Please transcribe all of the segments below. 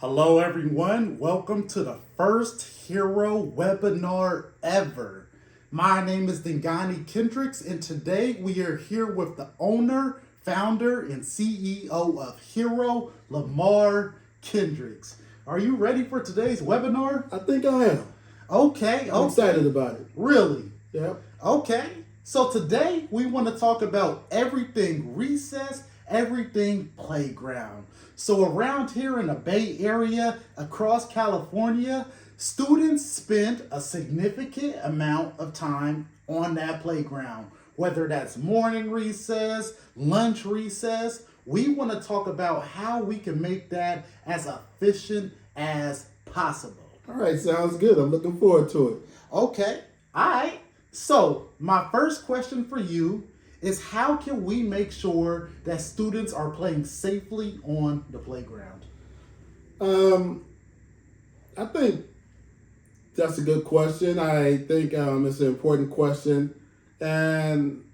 Hello, everyone. Welcome to the first Hero webinar ever. My name is Dingane Kendricks, and today we are here with the owner, founder, and CEO of Hero, Lamarr Kendricks. Are you ready for today's webinar? I think I am. Okay. I'm excited about it. Really? Yeah. Okay. So today we want to talk about everything recess, everything playground. So around here in the Bay Area, across California, students spend a significant amount of time on that playground. Whether that's morning recess, lunch recess, we want to talk about how we can make that as efficient as possible. All right, sounds good. I'm looking forward to it. Okay, all right. So, my first question for you is how can we make sure that students are playing safely on the playground? I think that's a good question. I think it's an important question. And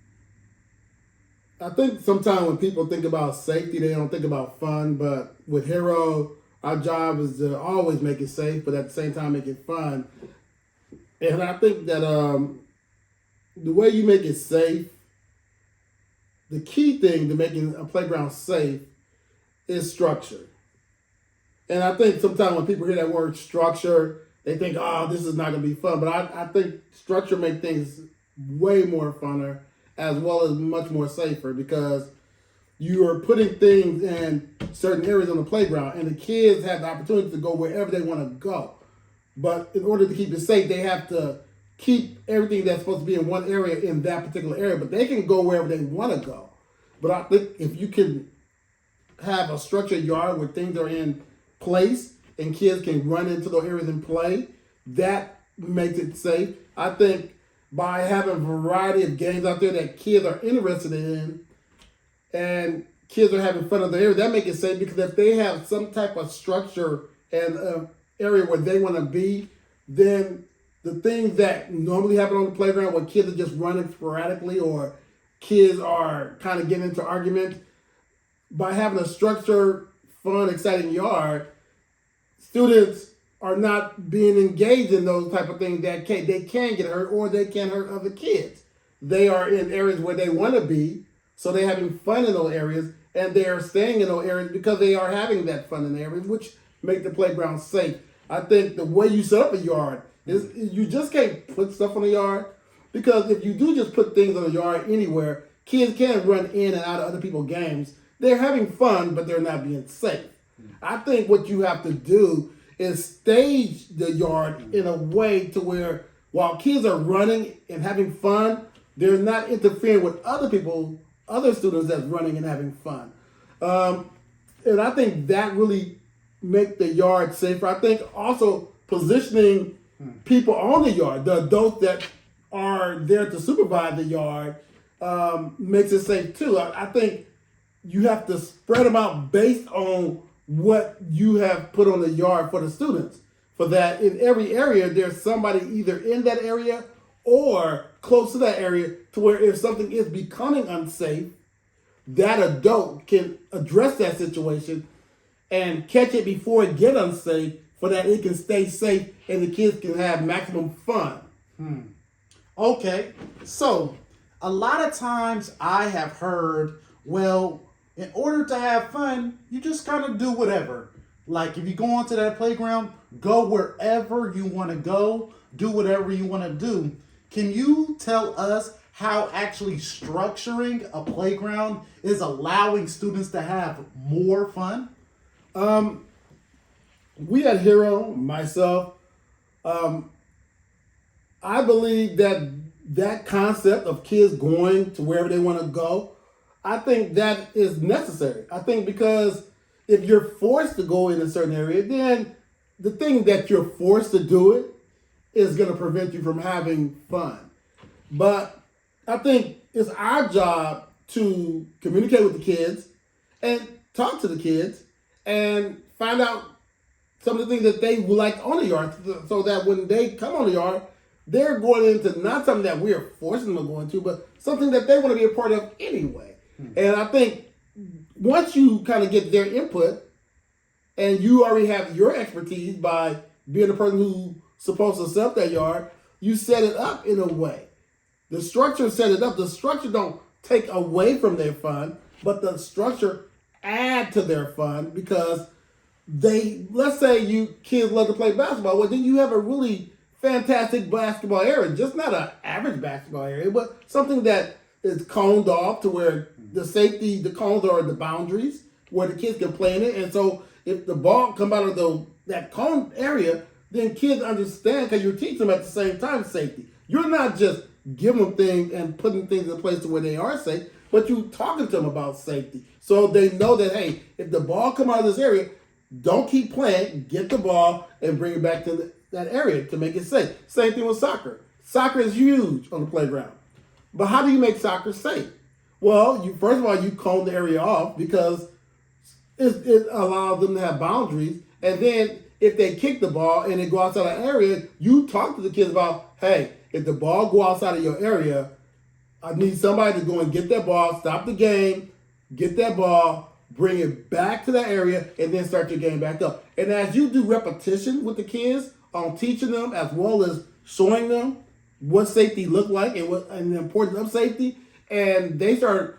I think sometimes when people think about safety, they don't think about fun. But with Hero, our job is to always make it safe, but at the same time make it fun. And I think that the way you make it safe, the key thing to making a playground safe is structure. And I think sometimes when people hear that word structure, they think, oh, this is not going to be fun. But I think structure makes things way more funner as well as much more safer because you are putting things in certain areas on the playground and the kids have the opportunity to go wherever they want to go. But in order to keep it safe, they have to keep everything that's supposed to be in one area in that particular area. But they can go wherever they want to go. But I think if you can have a structured yard where things are in place and kids can run into those areas and play, that makes it safe. I think by having a variety of games out there that kids are interested in and kids are having fun in the area, that makes it safe because if they have some type of structure and area where they want to be, then the things that normally happen on the playground where kids are just running sporadically or kids are kind of getting into arguments, by having a structured, fun, exciting yard, students are not being engaged in those type of things that they can get hurt or they can hurt other kids. They are in areas where they want to be, so they're having fun in those areas, and they are staying in those areas because they are having that fun in the areas, which make the playground safe. I think the way you set up a yard is you just can't put stuff on the yard because if you do just put things on the yard anywhere, kids can run in and out of other people's games. They're having fun, but they're not being safe. I think what you have to do is stage the yard in a way to where while kids are running and having fun, they're not interfering with other people, other students that's running and having fun. And I think that really make the yard safer. I think also positioning people on the yard, the adults that are there to supervise the yard, makes it safe too. I think you have to spread them out based on what you have put on the yard for the students. For that, in every area, there's somebody either in that area or close to that area to where if something is becoming unsafe, that adult can address that situation and catch it before it gets unsafe for that it can stay safe and the kids can have maximum fun. Okay, so a lot of times I have heard, well, in order to have fun, you just kind of do whatever. Like if you go onto that playground, go wherever you want to go, do whatever you want to do. Can you tell us how actually structuring a playground is allowing students to have more fun? We at Hero, myself, I believe that concept of kids going to wherever they want to go, I think that is necessary. I think because if you're forced to go in a certain area, then the thing that you're forced to do it is going to prevent you from having fun. But I think it's our job to communicate with the kids and talk to the kids and find out some of the things that they would like on the yard so that when they come on the yard, they're going into not something that we're forcing them to go into, but something that they want to be a part of anyway. And I think once you kind of get their input and you already have your expertise by being the person who's supposed to set up that yard, you set it up in a way. The structure set it up. The structure don't take away from their fun, but the structure add to their fun because let's say you kids love to play basketball. Well, then you have a really fantastic basketball area, just not an average basketball area, but something that is coned off to where the cones are the boundaries where the kids can play in it. And so if the ball come out of that cone area, then kids understand because you're teaching them at the same time safety. You're not just giving them things and putting things in place to where they are safe, but you talking to them about safety. So they know that, hey, if the ball come out of this area, don't keep playing, get the ball and bring it back to that area to make it safe. Same thing with soccer. Soccer is huge on the playground. But how do you make soccer safe? Well, first of all, you cone the area off because it allows them to have boundaries. And then if they kick the ball and it go outside the area, you talk to the kids about, hey, if the ball go outside of your area, I need somebody to go and get that ball, stop the game, get that ball, bring it back to that area, and then start your game back up. And as you do repetition with the kids on teaching them as well as showing them what safety look like and the importance of safety, and they start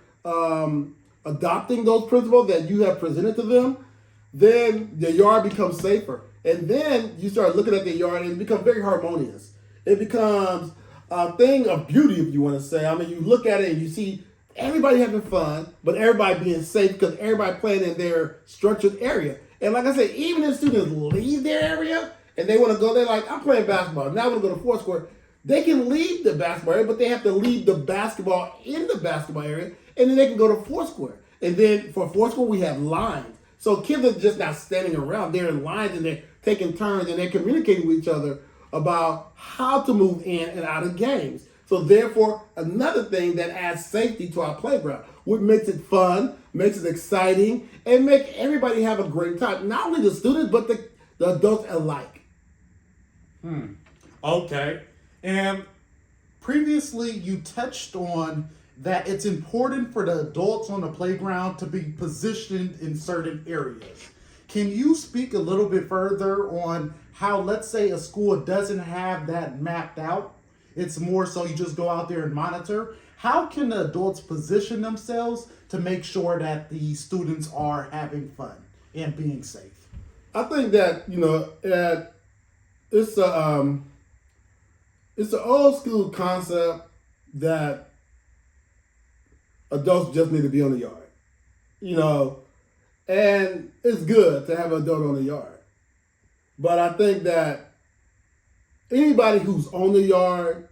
adopting those principles that you have presented to them, then the yard becomes safer. And then you start looking at the yard and it becomes very harmonious. It becomes a thing of beauty, if you want to say. I mean, you look at it and you see everybody having fun, but everybody being safe because everybody playing in their structured area. And like I said, even if students leave their area and they want to go there, like, I'm playing basketball, now I want to go to fourth square, they can leave the basketball area, but they have to leave the basketball in the basketball area, and then they can go to fourth square. And then for fourth square, we have lines. So kids are just not standing around. They're in lines, and they're taking turns, and they're communicating with each other about how to move in and out of games. So therefore, another thing that adds safety to our playground, what makes it fun, makes it exciting, and make everybody have a great time. Not only the students, but the adults alike. Okay. And previously you touched on that it's important for the adults on the playground to be positioned in certain areas. Can you speak a little bit further on how, let's say, a school doesn't have that mapped out? It's more so you just go out there and monitor. How can the adults position themselves to make sure that the students are having fun and being safe? I think that, it's an old school concept that adults just need to be on the yard, and it's good to have an adult on the yard. But I think that anybody who's on the yard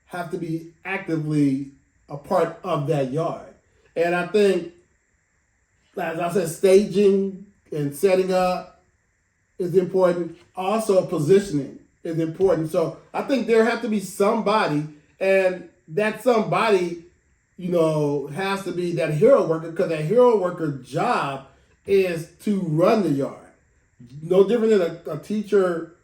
have to be actively a part of that yard. And I think, as I said, staging and setting up is important. Also, positioning is important. So I think there have to be somebody, and that somebody, has to be that hero worker, because that hero worker job is to run the yard. No different than a teacher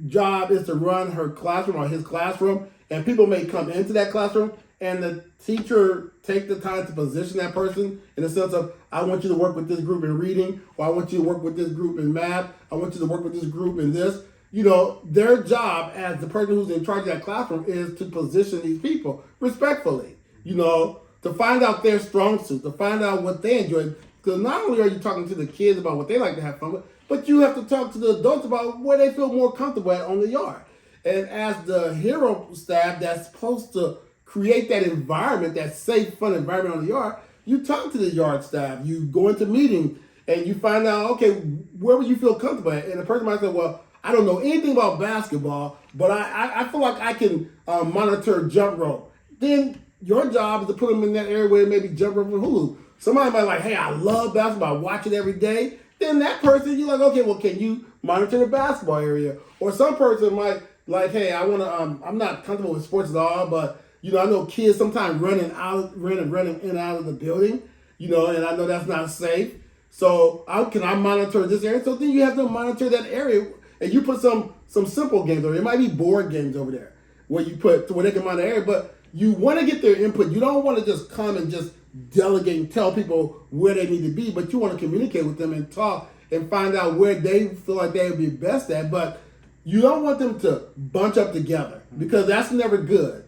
job is to run her classroom or his classroom, and people may come into that classroom and the teacher take the time to position that person in the sense of, I want you to work with this group in reading, or I want you to work with this group in math, I want you to work with this group in this. Their job as the person who's in charge of that classroom is to position these people respectfully, to find out their strong suit, to find out what they enjoy. Because not only are you talking to the kids about what they like to have fun with, but you have to talk to the adults about where they feel more comfortable at on the yard. And as the hero staff that's supposed to create that environment, that safe, fun environment on the yard, you talk to the yard staff, you go into meetings, and you find out, okay, where would you feel comfortable at? And the person might say, well, I don't know anything about basketball, but I feel like I can monitor jump rope. Then your job is to put them in that area where maybe jump rope and hula. Somebody might like, hey, I love basketball, I watch it every day. Then that person, you're like, okay, well, can you monitor the basketball area? Or some person might like, hey, I want to, I'm not comfortable with sports at all, but, I know kids sometimes running in and out of the building, and I know that's not safe. So can I monitor this area? So then you have to monitor that area, and you put some simple games over there. It might be board games over there where you put, where they can monitor the area, but you want to get their input. You don't want to just come and just delegate and tell people where they need to be, but you want to communicate with them and talk and find out where they feel like they would be best at. But you don't want them to bunch up together because that's never good,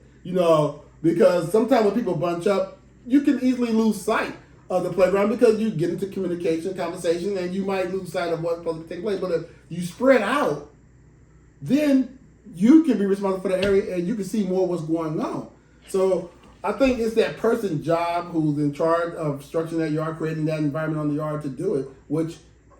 because sometimes when people bunch up, you can easily lose sight of the playground because you get into communication, conversation, and you might lose sight of what's supposed to take place. But if you spread out, then you can be responsible for the area and you can see more what's going on. So I think it's that person's job who's in charge of structuring that yard, creating that environment on the yard to do it, which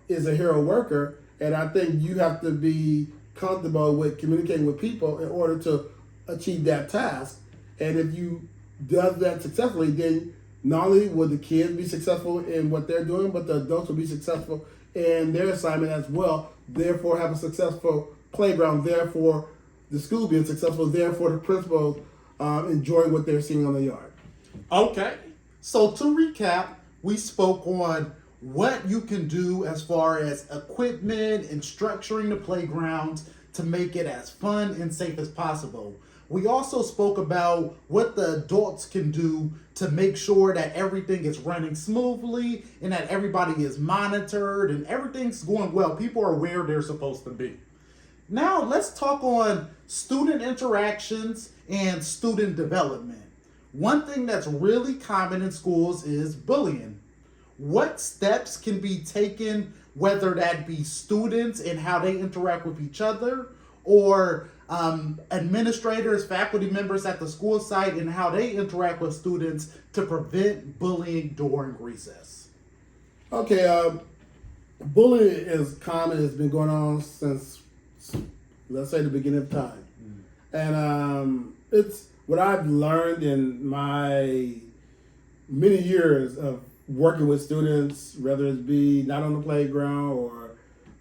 is a hero worker. And I think you have to be comfortable with communicating with people in order to achieve that task. And if you does that successfully, then not only will the kids be successful in what they're doing, but the adults will be successful in their assignment as well. Therefore, have a successful playground. Therefore, the school being successful. Therefore, the principals enjoying what they're seeing on the yard. Okay. So to recap, we spoke on what you can do as far as equipment and structuring the playgrounds to make it as fun and safe as possible. We also spoke about what the adults can do to make sure that everything is running smoothly and that everybody is monitored and everything's going well. People are where they're supposed to be. Now let's talk on student interactions and student development. One thing that's really common in schools is bullying. What steps can be taken, whether that be students and how they interact with each other, or administrators, faculty members at the school site and how they interact with students to prevent bullying during recess? Okay, bullying is common. It's been going on since, let's say, the beginning of time. And it's what I've learned in my many years of working with students, whether it be not on the playground or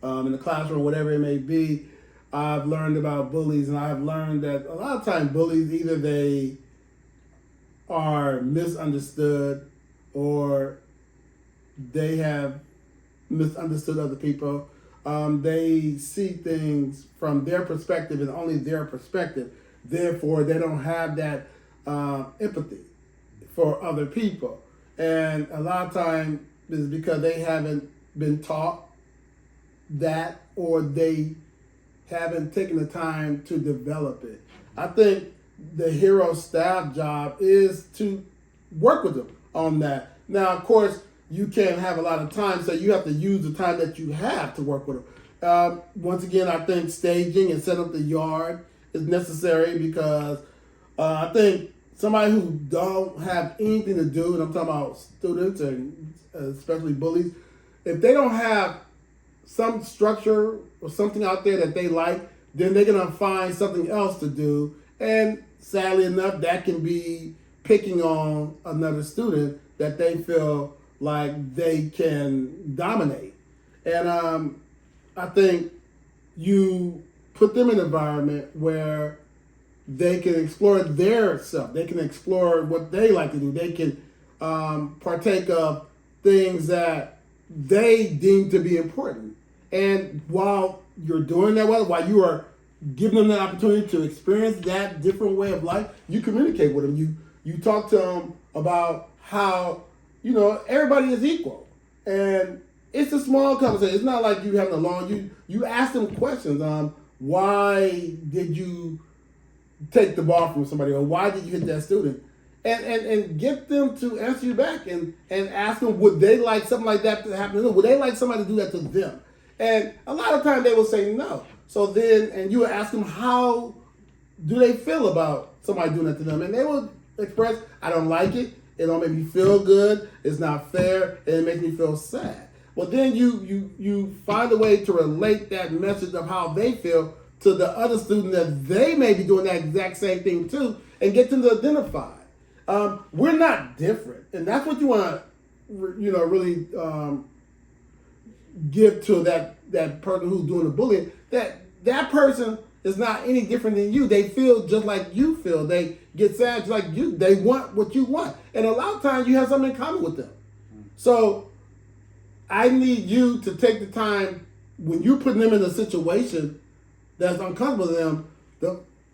in the classroom, whatever it may be. I've learned about bullies, and I've learned that a lot of times bullies, either they are misunderstood or they have misunderstood other people. They see things from their perspective and only their perspective. Therefore, they don't have that empathy for other people. And a lot of times is because they haven't been taught that, or they haven't taken the time to develop it. I think the hero staff job is to work with them on that. Now, of course, you can't have a lot of time, so you have to use the time that you have to work with them. Once again, I think staging and setting up the yard is necessary because I think somebody who don't have anything to do, and I'm talking about students and especially bullies, if they don't have some structure or something out there that they like, then they're going to find something else to do. And sadly enough, that can be picking on another student that they feel like they can dominate. And I think you put them in an environment where they can explore their self. They can explore what they like to do. They can partake of things that they deem to be important. And while you're doing that, while you are giving them the opportunity to experience that different way of life, you communicate with them. You talk to them about how, everybody is equal. And it's a small conversation. It's not like you having a long, you ask them questions. Why did you take the ball from somebody, or why did you hit that student? And get them to answer you back and ask them, would they like something like that to happen to them? Would they like somebody to do that to them? And a lot of times they will say no. So then, and you will ask them, how do they feel about somebody doing that to them? And they will express, I don't like it. It don't make me feel good. It's not fair. And it makes me feel sad. Well, then you find a way to relate that message of how they feel to the other student that they may be doing that exact same thing too, and get them to identify. We're not different. And that's what you want to, really give to that person who's doing the bullying, that person is not any different than you. They feel just like you feel. They get sad just like you. They want what you want. And a lot of times you have something in common with them. So I need you to take the time when you're putting them in a situation that's uncomfortable to them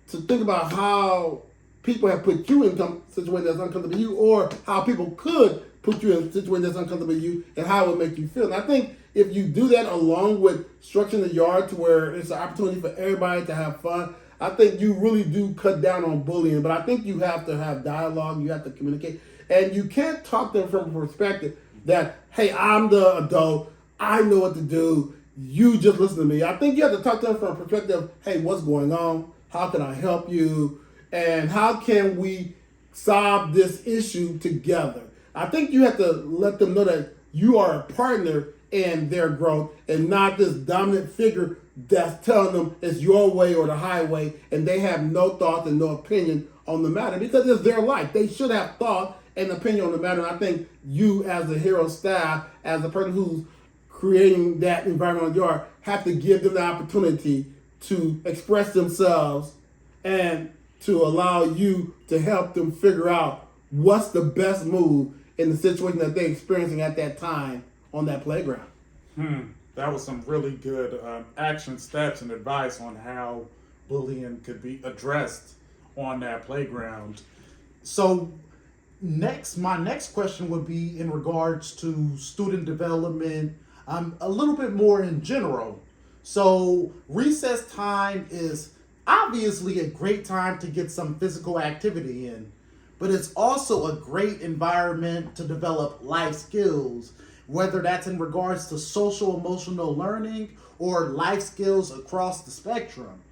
to think about how people have put you in situations that's uncomfortable to you, or how people could put you in a situation that's uncomfortable to you, and how it would make you feel. And I think if you do that along with structuring the yard to where it's an opportunity for everybody to have fun, I think you really do cut down on bullying. But I think you have to have dialogue, you have to communicate, and you can't talk to them from a perspective that, hey, I'm the adult, I know what to do, you just listen to me. I think you have to talk to them from a perspective of, hey, what's going on? How can I help you? And how can we solve this issue together? I think you have to let them know that you are a partner in their growth and not this dominant figure that's telling them it's your way or the highway, and they have no thought and no opinion on the matter, because it's their life. They should have thought and opinion on the matter. And I think you, as the hero staff, as the person who's creating that environmental yard, have to give them the opportunity to express themselves and to allow you to help them figure out what's the best move in the situation that they're experiencing at that time on that playground. That was some really good action steps and advice on how bullying could be addressed on that playground. So my next question would be in regards to student development, a little bit more in general. So recess time is obviously a great time to get some physical activity in, but it's also a great environment to develop life skills, whether that's in regards to social emotional learning or life skills across the spectrum.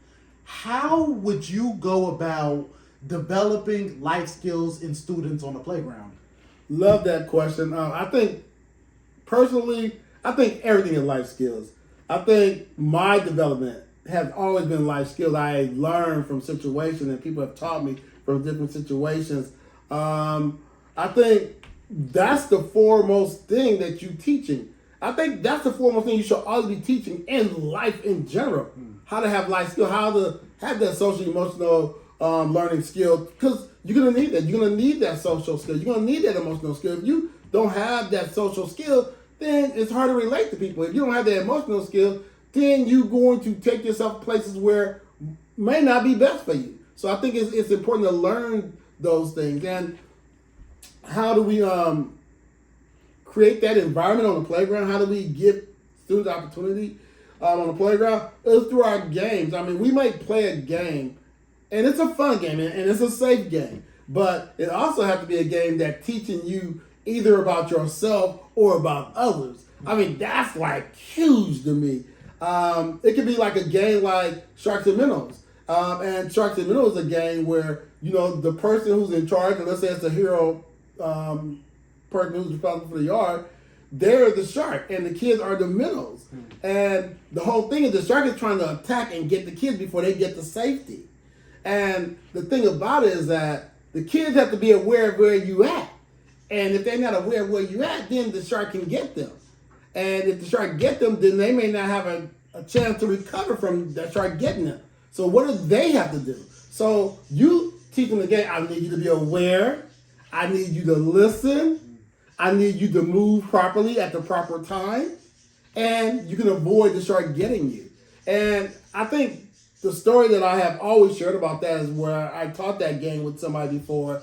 How would you go about developing life skills in students on the playground? Love that question. I think, personally, I think everything is life skills. I think my development has always been life skills. I learned from situations, and people have taught me from different situations. I think that's the foremost thing that you're teaching. I think that's the foremost thing you should always be teaching in life in general. How to have life skills, how to have that social emotional learning skill, because you're going to need that. You're going to need that social skill. You're going to need that emotional skill. If you don't have that social skill, then it's hard to relate to people. If you don't have that emotional skill, then you're going to take yourself places where may not be best for you. So I think it's important to learn those things. And how do we create that environment on the playground? How do we give students opportunity on the playground? It's through our games. I mean, we might play a game, and it's a fun game, and it's a safe game. But it also has to be a game that's teaching you either about yourself or about others. I mean, that's like huge to me. It could be like a game like Sharks and Minnows. And Sharks and Minnows is a game where, the person who's in charge, and let's say it's a hero person who's responsible for the yard, they're the shark, and the kids are the minnows. And the whole thing is the shark is trying to attack and get the kids before they get to safety. And the thing about it is that the kids have to be aware of where you at. And if they're not aware of where you at, then the shark can get them. And if the shark get them, then they may not have a chance to recover from that shark getting them. So what do they have to do? So you teach them the game. I need you to be aware. I need you to listen. I need you to move properly at the proper time. And you can avoid the shark getting you. And I think the story that I have always shared about that is where I taught that game with somebody before.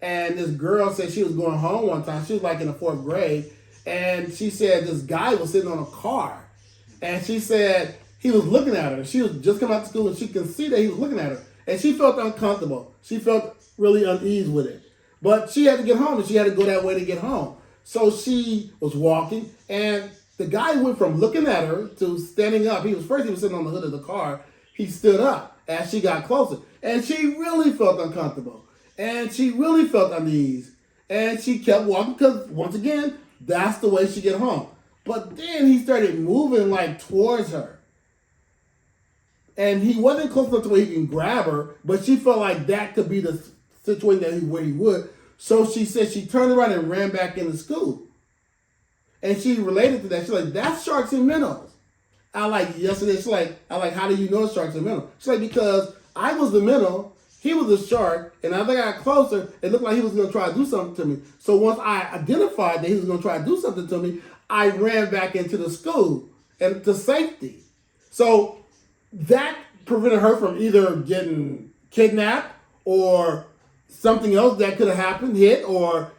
And this girl said she was going home one time. She was like in the 4th grade. And she said this guy was sitting on a car. And she said he was looking at her. She was just coming out to school, and she could see that he was looking at her. And she felt uncomfortable. She felt really uneasy with it. But she had to get home, and she had to go that way to get home. So she was walking, and the guy went from looking at her to standing up. He was sitting on the hood of the car. He stood up as she got closer. And she really felt uncomfortable. And she really felt uneasy. And she kept walking because, once again, that's the way she get home. But then he started moving towards her. And he wasn't close enough to where he can grab her, but she felt like that could be the situation where he would. So she said she turned around and ran back into school. And she related to that. She's like, that's Sharks and Minnows. Yesterday, she's like, how do you know Sharks and Minnows? She's like, because I was the minnow, he was the shark, and as I got closer, it looked like he was going to try to do something to me. So once I identified that he was going to try to do something to me, I ran back into the school and to safety. So that prevented her from either getting kidnapped or something else that could have happened, hit, or,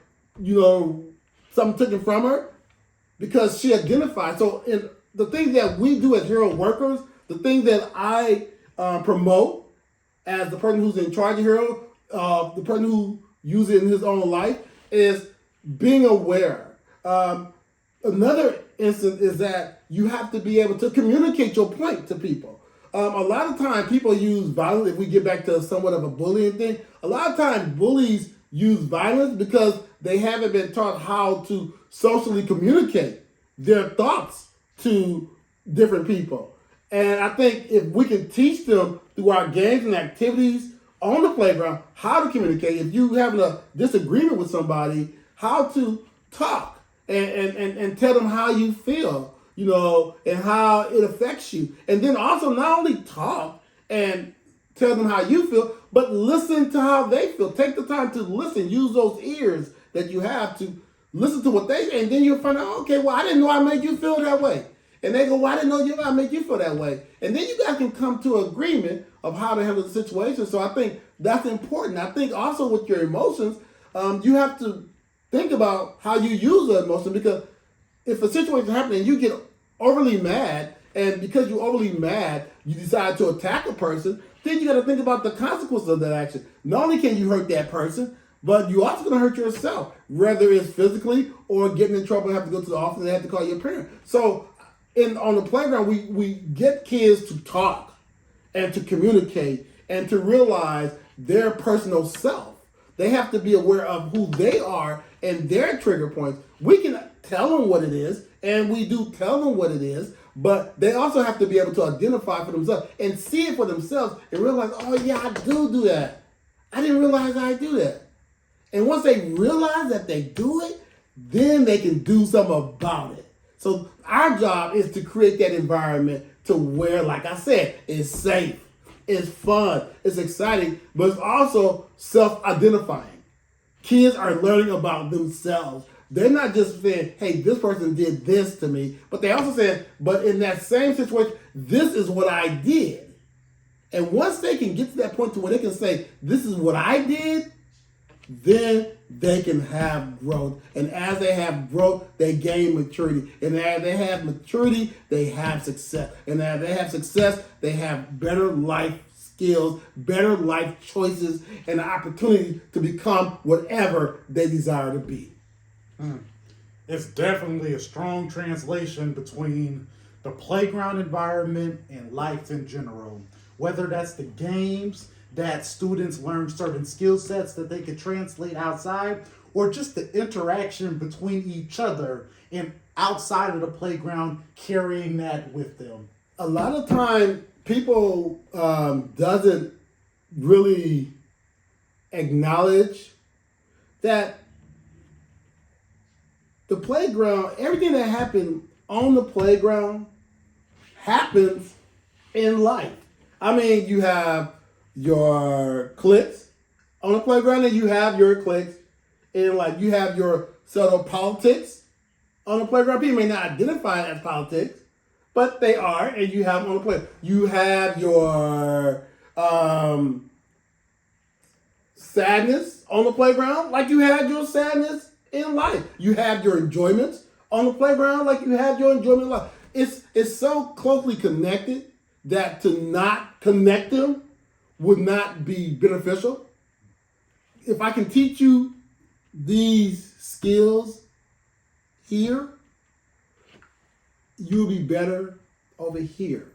something taken from her, because she identified. So in the things that we do as hero workers, the thing that I promote as the person who's in charge of hero, the person who uses it in his own life, is being aware. Another instance is that you have to be able to communicate your point to people. A lot of times people use violence. If we get back to somewhat of a bullying thing, a lot of times bullies use violence because they haven't been taught how to socially communicate their thoughts to different people. And I think if we can teach them through our games and activities on the playground how to communicate, if you're having a disagreement with somebody, how to talk and tell them how you feel, and how it affects you. And then also not only talk and tell them how you feel, but listen to how they feel. Take the time to listen. Use those ears that you have to listen to what they say. And then you'll find out, okay, well, I didn't know I made you feel that way. And they go, well, I didn't know I made you feel that way. And then you guys can come to an agreement of how to handle the situation. So I think that's important. I think also with your emotions, you have to think about how you use the emotion, because if a situation happens and you get overly mad, and because you're overly mad, you decide to attack a person, then you got to think about the consequences of that action. Not only can you hurt that person, but you're also going to hurt yourself, whether it's physically or getting in trouble and have to go to the office and have to call your parent. So on the playground, we get kids to talk and to communicate and to realize their personal self. They have to be aware of who they are and their trigger points. We can tell them what it is, and we do tell them what it is, but they also have to be able to identify for themselves and see it for themselves and realize, oh yeah, I do that. I didn't realize I do that. And once they realize that they do it, then they can do something about it. So our job is to create that environment to where, like I said, it's safe, it's fun, it's exciting, but it's also self-identifying. Kids are learning about themselves. They're not just saying, hey, this person did this to me, but they also saying, but in that same situation, this is what I did. And once they can get to that point to where they can say, this is what I did, then they can have growth. And as they have growth, they gain maturity. And as they have maturity, they have success. And as they have success, they have better life skills, better life choices, and the opportunity to become whatever they desire to be. It's definitely a strong translation between the playground environment and life in general. Whether that's the games that students learn certain skill sets that they could translate outside, or just the interaction between each other and outside of the playground, carrying that with them. A lot of time, people doesn't really acknowledge that the playground, everything that happened on the playground happens in life. I mean, you have your cliques on the playground, and you have your cliques in life. You have your subtle politics on the playground. People may not identify it as politics, but they are, and you have them on the playground. You have your sadness on the playground, like you had your sadness in life. You have your enjoyments on the playground, like you had your enjoyment in life. It's so closely connected that to not connect them would not be beneficial. If I can teach you these skills here, you'll be better over here.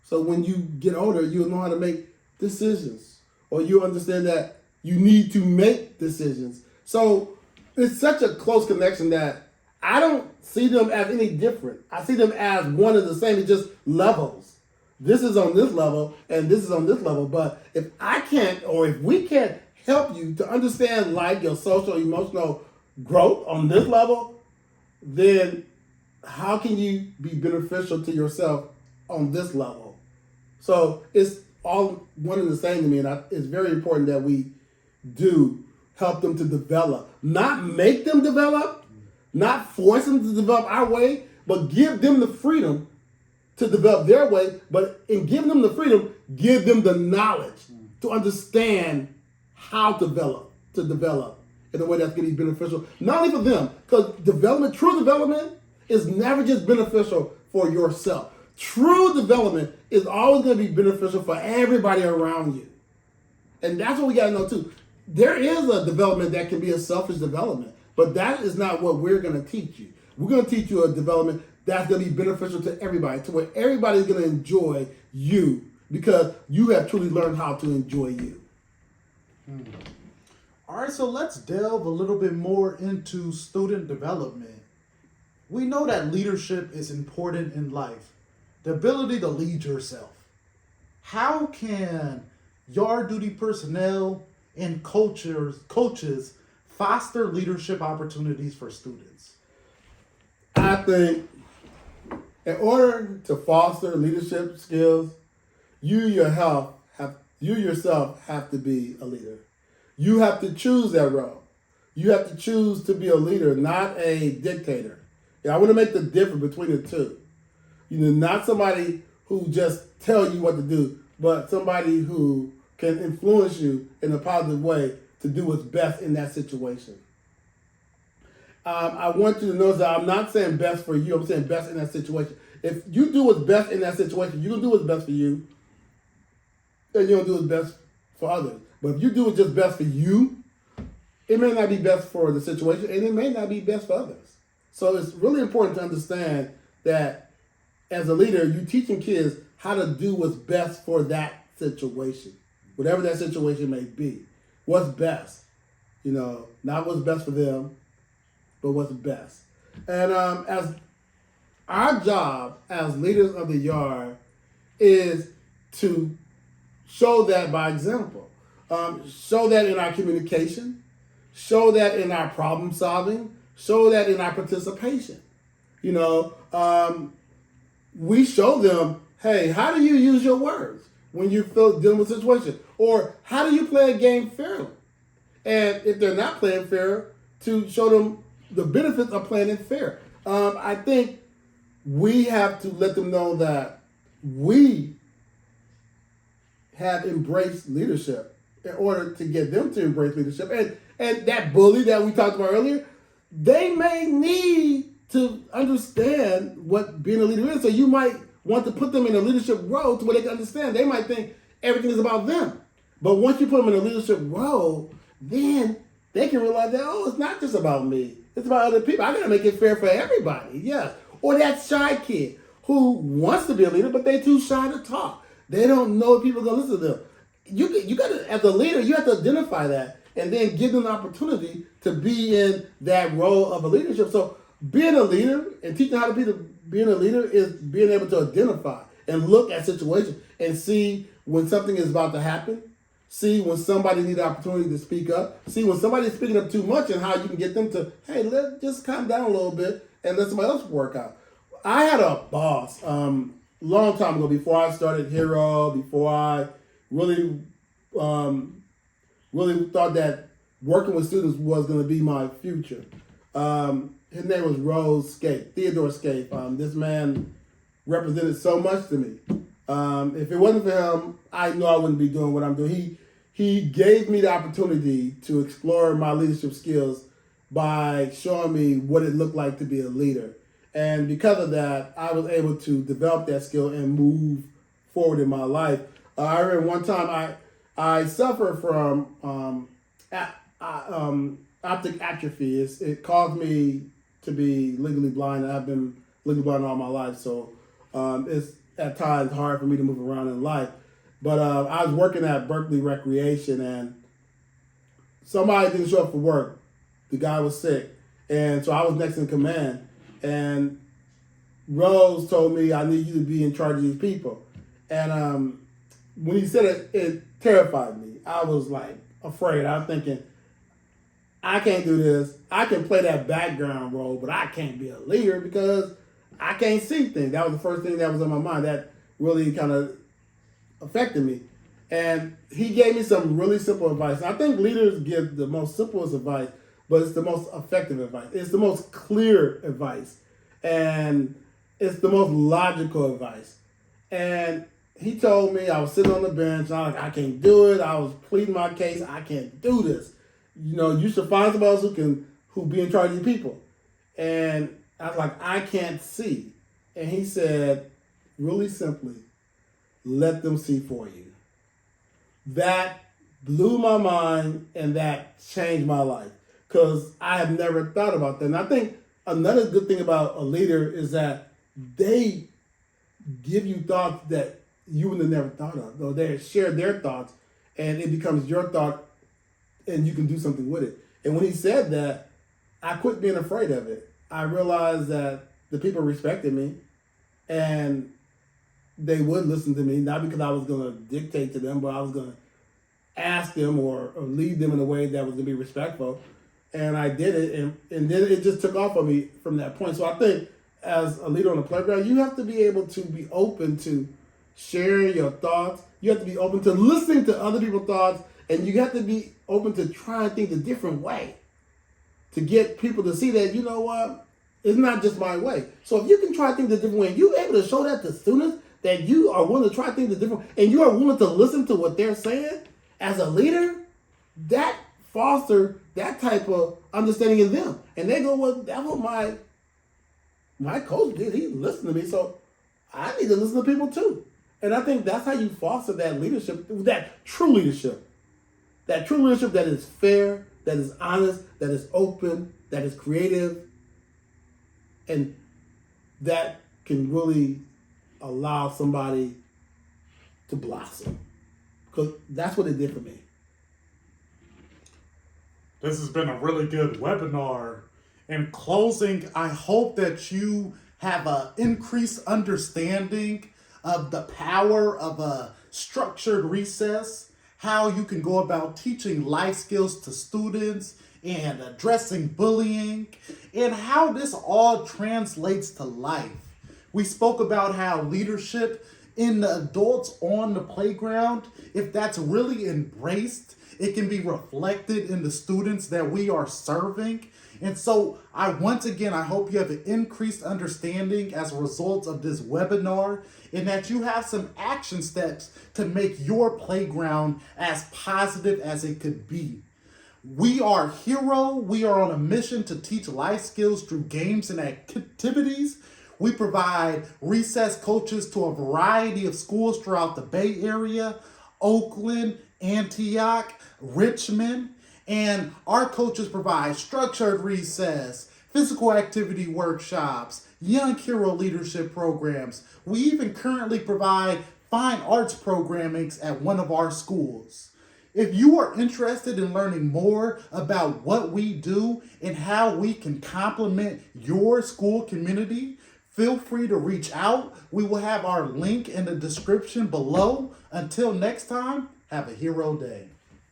So when you get older, you'll know how to make decisions, or you understand that you need to make decisions. So it's such a close connection that I don't see them as any different. I see them as one and the same. It's just levels. This is on this level and this is on this level. But if I can't, or if we can't help you to understand life, your social, emotional growth on this level, then how can you be beneficial to yourself on this level? So it's all one and the same to me. And it's very important that we do help them to develop. Not make them develop, not force them to develop our way, but give them the freedom to develop their way. But in giving them the freedom, give them the knowledge to understand how to develop in a way that's going to be beneficial, not only for them, because true development is never just beneficial for yourself. True development is always going to be beneficial for everybody around you. And that's what we got to know too. There is a development that can be a selfish development, but that is not what we're going to teach you. We're going to teach you a development that's going to be beneficial to everybody, to where everybody's going to enjoy you because you have truly learned how to enjoy you. All right, so let's delve a little bit more into student development. We know that leadership is important in life, the ability to lead yourself. How can yard duty personnel and coaches foster leadership opportunities for students? I think in order to foster leadership skills, you yourself have to be a leader. You have to choose that role. You have to choose to be a leader, not a dictator. I want to make the difference between the two. Not somebody who just tell you what to do, but somebody who can influence you in a positive way to do what's best in that situation. I want you to notice that I'm not saying best for you. I'm saying best in that situation. If you do what's best in that situation, you're going to do what's best for you, and you're going to do what's best for others. But if you do what's just best for you, it may not be best for the situation, and it may not be best for others. So it's really important to understand that as a leader, you're teaching kids how to do what's best for that situation, whatever that situation may be. What's best, not what's best for them, but what's best. And as our job as leaders of the yard is to show that by example. Show that in our communication. Show that in our problem solving. Show that in our participation. We show them, hey, how do you use your words when you feel dealing with a situation? Or how do you play a game fairly? And if they're not playing fair, to show them the benefits of playing it fair. I think we have to let them know that we have embraced leadership in order to get them to embrace leadership. And that bully that we talked about earlier, they may need to understand what being a leader is. So you might want to put them in a leadership role to where they can understand. They might think everything is about them. But once you put them in a leadership role, then they can realize that, it's not just about me. It's about other people. I got to make it fair for everybody. Yeah. Or that shy kid who wants to be a leader, but they're too shy to talk. They don't know if people are going to listen to them. You got to, as a leader, you have to identify that and then give them the opportunity to be in that role of a leadership. So being a leader and teaching how to being a leader is being able to identify and look at situations and see when something is about to happen. See when somebody needs an opportunity to speak up. See when somebody's speaking up too much and how you can get them to, hey, let's just calm down a little bit and let somebody else work out. I had a boss long time ago, before I started Hero, before I really thought that working with students was going to be my future. His name was Theodore Scape. This man represented so much to me. If it wasn't for him, I know I wouldn't be doing what I'm doing. He gave me the opportunity to explore my leadership skills by showing me what it looked like to be a leader. And because of that, I was able to develop that skill and move forward in my life. I remember one time I suffered from optic atrophy. It caused me to be legally blind. I've been legally blind all my life, so it's at times hard for me to move around in life. But I was working at Berkeley Recreation, and somebody didn't show up for work. The guy was sick, and so I was next in command. And Rose told me, I need you to be in charge of these people. And when he said it, it terrified me. I was like afraid. I was thinking, I can't do this. I can play that background role, but I can't be a leader because I can't see things. That was the first thing that was on my mind. That really kind of affected me. And he gave me some really simple advice. And I think leaders give the most simplest advice, but it's the most effective advice. It's the most clear advice. And it's the most logical advice. And he told me, I was sitting on the bench, I was like, I can't do it. I was pleading my case, I can't do this. You should find somebody else who be in charge of your people. And I was like, I can't see. And he said, really simply, let them see for you. That blew my mind and that changed my life because I have never thought about that. And I think another good thing about a leader is that they give you thoughts that you would have never thought of. Or they share their thoughts and it becomes your thought and you can do something with it. And when he said that, I quit being afraid of it. I realized that the people respected me and they would listen to me, not because I was going to dictate to them, but I was going to ask them or lead them in a way that was going to be respectful. And I did it, and then it just took off on me from that point. So I think as a leader on the playground, you have to be able to be open to sharing your thoughts. You have to be open to listening to other people's thoughts, and you have to be open to trying to think a different way to get people to see that, you know what, it's not just my way. So if you can try things a different way, and you're able to show that to students, that you are willing to try things a different way, and you are willing to listen to what they're saying as a leader, that foster that type of understanding in them. And they go, well, that's what my coach did. He listened to me, so I need to listen to people too. And I think that's how you foster that leadership, that true leadership. That true leadership that is fair, that is honest, that is open, that is creative, and that can really allow somebody to blossom. Because that's what it did for me. This has been a really good webinar. In closing, I hope that you have an increased understanding of the power of a structured recess, how you can go about teaching life skills to students and addressing bullying, and how this all translates to life. We spoke about how leadership in the adults on the playground, if that's really embraced, it can be reflected in the students that we are serving. And so I hope you have an increased understanding as a result of this webinar and that you have some action steps to make your playground as positive as it could be. We are Hero. We are on a mission to teach life skills through games and activities. We provide recess coaches to a variety of schools throughout the Bay Area, Oakland, Antioch, Richmond, and our coaches provide structured recess, physical activity workshops, young hero leadership programs. We even currently provide fine arts programming at one of our schools. If you are interested in learning more about what we do and how we can complement your school community, feel free to reach out. We will have our link in the description below. Until next time, have a hero day.